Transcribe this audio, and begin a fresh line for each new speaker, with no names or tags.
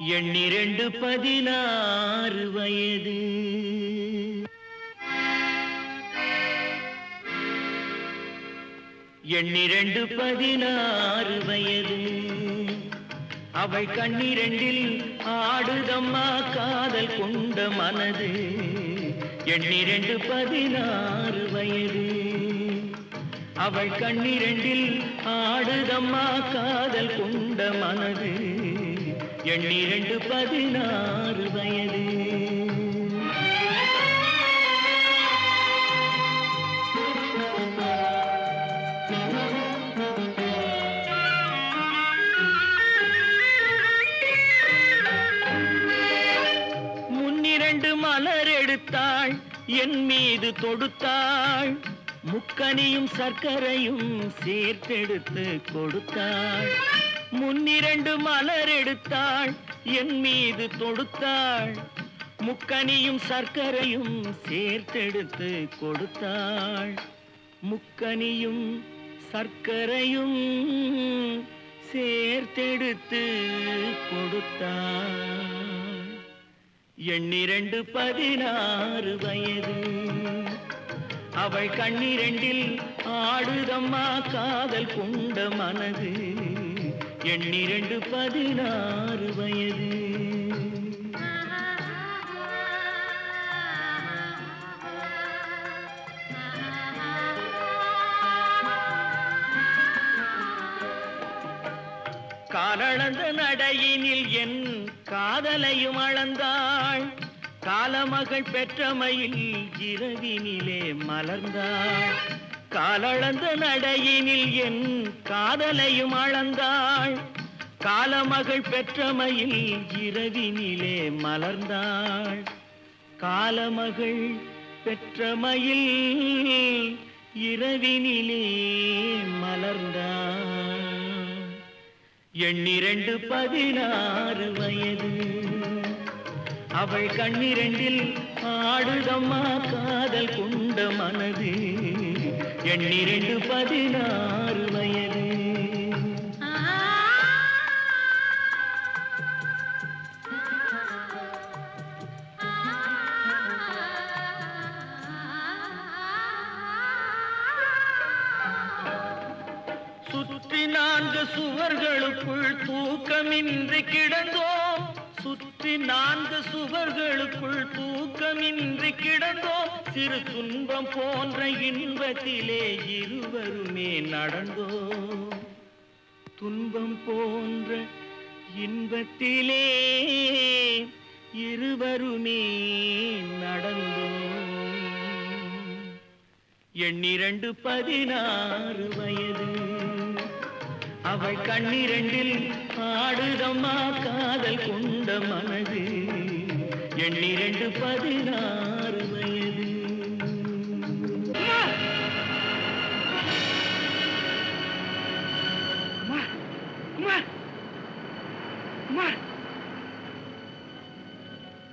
எண்ணிரண்டு 16 வயது. எண்ணிரண்டு 16 வயது. அவள் கண்ணிரண்டில் ஆடுதம்மா காதல் கொண்ட மனது. எண்ணிரண்டு 16 வயது. அவள் கண்ணிரண்டில் ஆடுதம்மா காதல் கொண்ட மனது. எண்ணிரண்டு 16 வயது. முன்னிரண்டு மலர் எடுத்தாள், என் மீது தொடுத்தாள். முக்கனியும் சர்க்கரையும் சேர்த்தெடுத்து கொடுத்தாள். முன்னிரண்டு மலர் எடுத்தாள், என் மீது தொடுத்தாள். முக்கனியும் சர்க்கரையும் சேர்த்தெடுத்து கொடுத்தாள். முக்கனியும் சர்க்கரையும் சேர்த்தெடுத்து கொடுத்தாள். எண்ணிரண்டு 16 வயது. அவள் கண்ணிரண்டில் ஆடுதம்மா காதல் கொண்ட மனது. எண்ணிரண்டு 16 வயது. காலளந்த நடையினில் என் காதலையும் அளந்தாள். காலமகள் பெற்றமையில் இரவினிலே மலர்ந்தாள். காலளந்த நடையினில் என் காதலையும் அளந்தாள். காலமகள் பெற்றமையில் இரவினிலே மலர்ந்தாள். காலமகள் பெற்றமையில் இரவினிலே மலர்ந்தாள். எண்ணிரண்டு 16 வயது. அவள் கண்ணிரண்டில் ஆடுதம்மா காதல் கொண்ட மனது. எண்ணிரண்டு 16 வயது. சுற்றி 4 சுவர்களுக்குள் தூக்கமின்றி கிடந்தோம். சுற்றி 4 சுவர்களுக்குள் தூக்கமின்றி கிடந்தோம். சிறு துன்பம் போன்ற இன்பத்திலே இருவருமே நடந்தோம். துன்பம் போன்ற இன்பத்திலே இருவருமே நடந்தோம். எண்ணிரண்டு 16 வயது. அவள் கண்ணிரண்டில் ஆடுதம்மா காதல் கொண்ட மனது. எண்ணிரண்டு 16